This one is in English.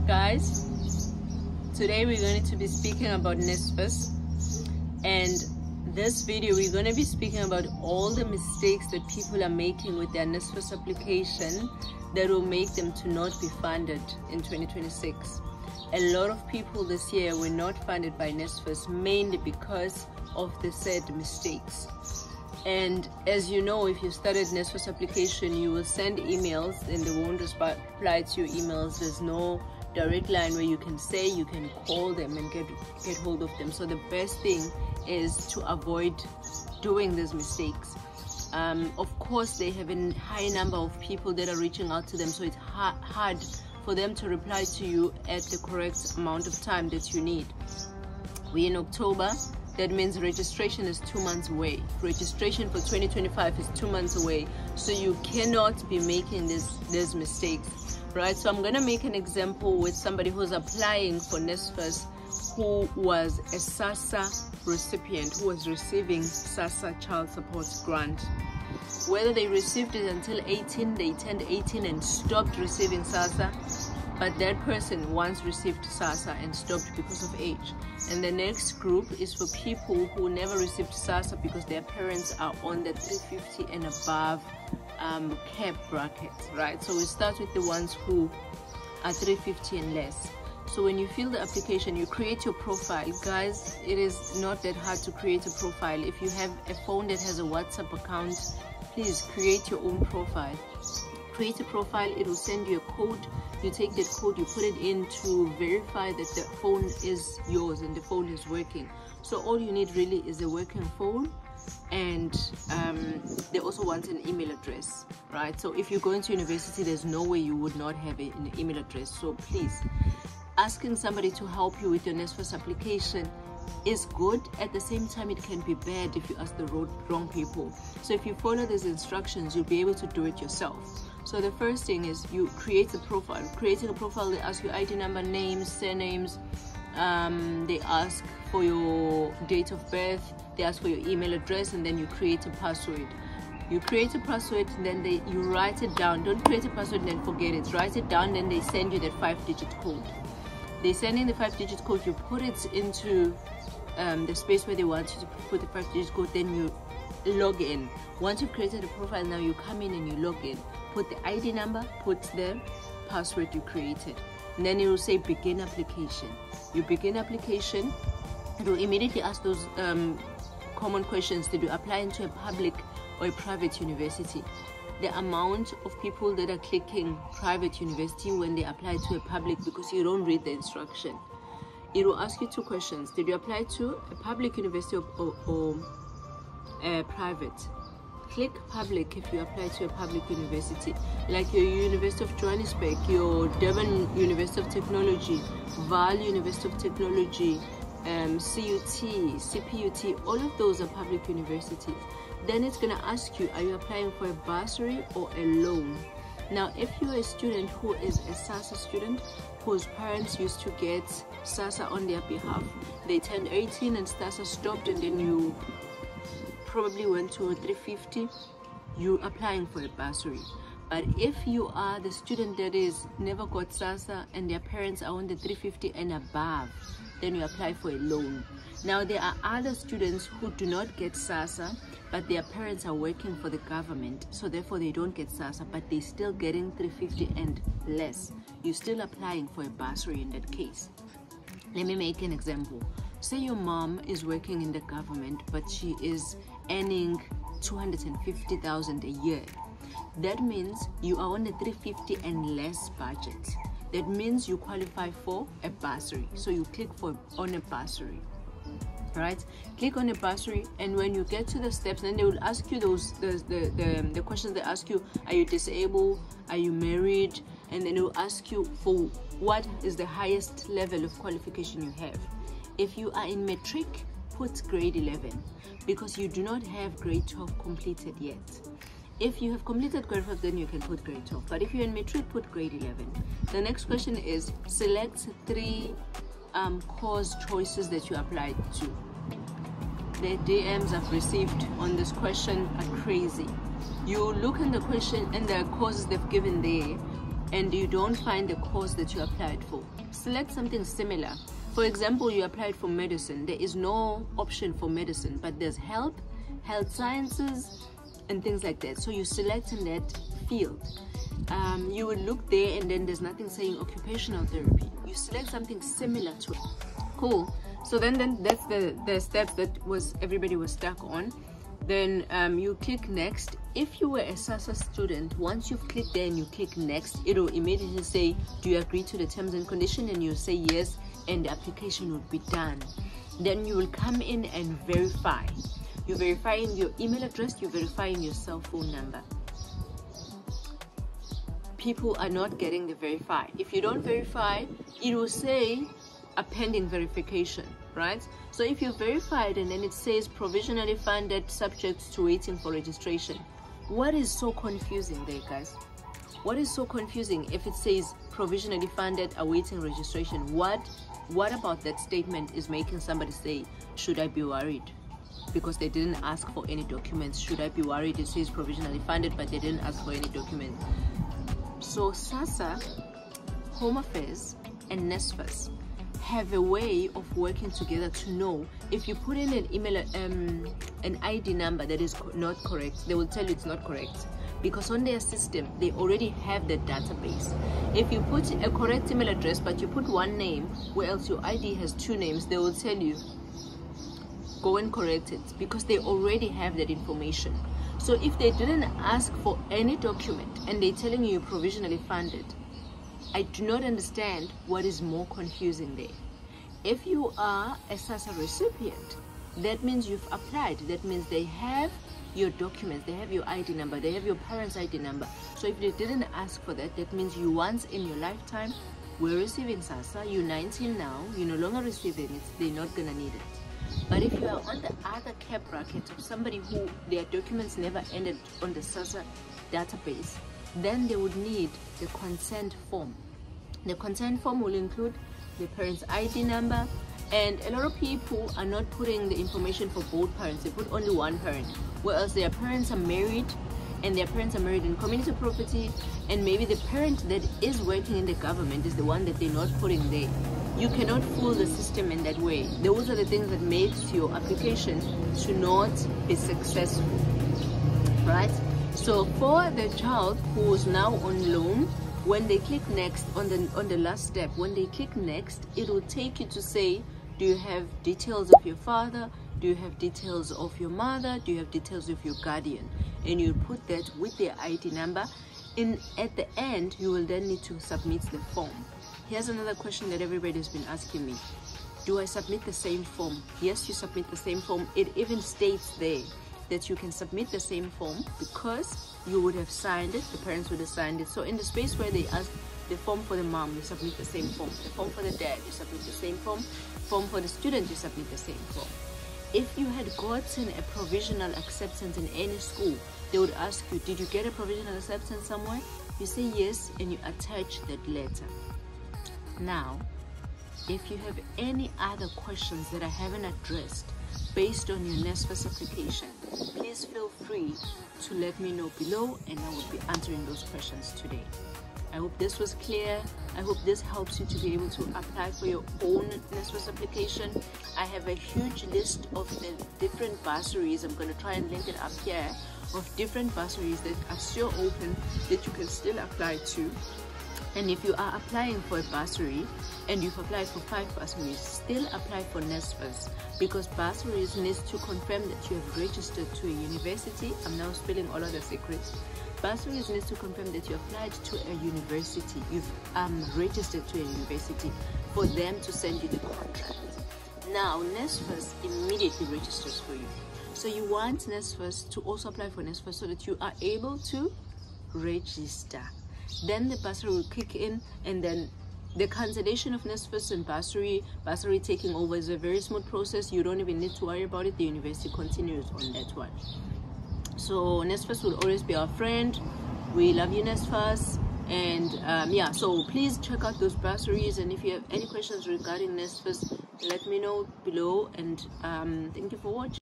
Guys, today we're going to be speaking about NSFAS, and this video we're going to be speaking about all the mistakes that people are making with their NSFAS application that will make them to not be funded in 2026. A lot of people this year were not funded by NSFAS mainly because of the said mistakes. And as you know, if you started NSFAS application, you will send emails and they won't reply to your emails. There's no direct line where you can say, you can call them and get hold of them. So the best thing is to avoid doing these mistakes. Of course, they have a high number of people that are reaching out to them, so it's hard for them to reply to you at the correct amount of time that you need. We're in October. That means registration is 2 months away. Registration for 2025 is 2 months away. So you cannot be making these mistakes, right? So I'm gonna make an example with somebody who's applying for NSFAS, who was a SASSA recipient, who was receiving SASSA child support grant. Whether they received it until 18, they turned 18 and stopped receiving SASSA, but that person once received SASSA and stopped because of age. And the next group is for people who never received SASSA because their parents are on the 350 and above cap bracket, right? So we start with the ones who are 350 and less. So when you fill the application, you create your profile. Guys, it is not that hard to create a profile. If you have a phone that has a WhatsApp account, please create your own profile. Create a profile, it will send you a code. You take that code, you put it in to verify that the phone is yours and the phone is working. So all you need really is a working phone, and they also want an email address, right? So if you're going to university, there's no way you would not have an email address. So please, asking somebody to help you with your NSFAS application is good. At the same time, it can be bad if you ask the wrong people. So if you follow these instructions, you'll be able to do it yourself. So the first thing is you create a profile. Creating a profile, they ask you ID number, names, surnames, they ask for your date of birth, they ask for your email address, and then you create a password. You create a password, and then you write it down. Don't create a password and then forget it. Write it down, then they send you that 5-digit code. They send in the 5-digit code, you put it into the space where they want you to put the 5-digit code, then you log in. Once you've created a profile, now you come in and you log in. Put the ID number, put the password you created, and then it will say begin application. You begin application, it will immediately ask those common questions. Did you apply into a public or a private university? The amount of people that are clicking private university when they apply to a public, because you don't read the instruction. It will ask you 2 questions. Did you apply to a public university or a private? Click public if you apply to a public university, like your University of Johannesburg, your Durban University of Technology, Vaal University of Technology, CUT, CPUT, all of those are public universities. Then it's going to ask you, are you applying for a bursary or a loan? Now, if you're a student who is a SASSA student, whose parents used to get SASSA on their behalf, they turned 18 and SASSA stopped, and then you probably went to a 350, you're applying for a bursary. But if you are the student that is never got SASSA and their parents are on the 350 and above, then you apply for a loan. Now, there are other students who do not get SASSA, but their parents are working for the government, so therefore they don't get SASSA, but they're still getting 350 and less. You're still applying for a bursary in that case. Let me make an example. Say your mom is working in the government, but she is earning 250,000 a year. That means you are on the 350 and less budget. That means you qualify for a bursary. So you click on a bursary, right? Click on a bursary, and when you get to the steps, then they will ask you the questions. They ask you, are you disabled? Are you married? And then they will ask you for what is the highest level of qualification you have. If you are in matric, put grade 11, because you do not have grade 12 completed yet. If you have completed grade 12, then you can put grade 12. But if you're in matric, put grade 11. The next question is, select 3 course choices that you applied to. The DMs I've received on this question are crazy. You look in the question and the courses they've given there, and you don't find the course that you applied for, select something similar. For example, you applied for medicine. There is no option for medicine, but there's health sciences, and things like that. So you select in that field. You would look there, and then there's nothing saying occupational therapy. You select something similar to it. Cool. So then that's the steps that everybody was stuck on. Then you click next. If you were a SASA student, once you've clicked there and you click next, it will immediately say, do you agree to the terms and conditions? And you say yes, and the application will be done. Then you will come in and verify. You verify in your email address, you verify in your cell phone number. People are not getting the verify. If you don't verify, it will say a pending verification, right? So if you verified and then it says provisionally funded subject to waiting for registration, what is so confusing there, guys? What is so confusing if it says provisionally funded awaiting registration? What about that statement is making somebody say, should I be worried? Because they didn't ask for any documents. Should I be worried? It says provisionally funded, but they didn't ask for any documents. So SASA, Home Affairs, and NSFAS have a way of working together to know if you put in an email, an ID number that is not correct, they will tell you it's not correct, because on their system they already have the database. If you put a correct email address but you put one name where else your ID has two names, they will tell you go and correct it, because they already have that information. So if they didn't ask for any document and they're telling you provisionally funded, I do not understand what is more confusing there. If you are a SASA recipient, that means you've applied. That means they have your documents, they have your ID number, they have your parents' ID number. So if they didn't ask for that, that means you once in your lifetime were receiving SASA. You're 19 now, you're no longer receiving it, they're not gonna need it. But if you are on the other cap bracket of somebody who their documents never ended on the SASA database, then they would need the consent form. The consent form will include the parent's ID number, and a lot of people are not putting the information for both parents. They put only one parent, whereas their parents are married, and their parents are married in community property, and maybe the parent that is working in the government is the one that they're not putting there. You cannot fool the system in that way. Those are the things that makes your application to not be successful, right? So for the child who is now on loan, when they click next on the last step, when they click next, it will take you to say, do you have details of your father? Do you have details of your mother? Do you have details of your guardian? And you put that with their ID number. At the end, you will then need to submit the form. Here's another question that everybody's been asking me. Do I submit the same form? Yes, you submit the same form. It even states there that you can submit the same form because you would have signed it, the parents would have signed it. So in the space where they ask the form for the mom, you submit the same form. The form for the dad, you submit the same form. Form for the student, you submit the same form. If you had gotten a provisional acceptance in any school, they would ask you, did you get a provisional acceptance somewhere? You say yes, and you attach that letter. Now, if you have any other questions that I haven't addressed based on your NSFAS application, please feel free to let me know below, and I will be answering those questions today. I hope this was clear. I hope this helps you to be able to apply for your own NSFAS application. I have a huge list of the different bursaries. I'm going to try and link it up here, of different bursaries that are still open that you can still apply to. And if you are applying for a bursary and you've applied for 5 bursaries, still apply for NSFAS, because bursaries needs to confirm that you have registered to a university. I'm now spilling all of the secrets. Bursaries needs to confirm that you applied to a university. You've registered to a university for them to send you the contract. Now, NSFAS immediately registers for you. So you want NSFAS to also apply for NSFAS so that you are able to register. Then the bursary will kick in, and then the cancellation of NSFAS and bursary taking over is a very smooth process. You don't even need to worry about it. The university continues on that one. So NSFAS will always be our friend. We love you, NSFAS. And yeah, so please check out those bursaries, and if you have any questions regarding NSFAS, let me know below. And thank you for watching.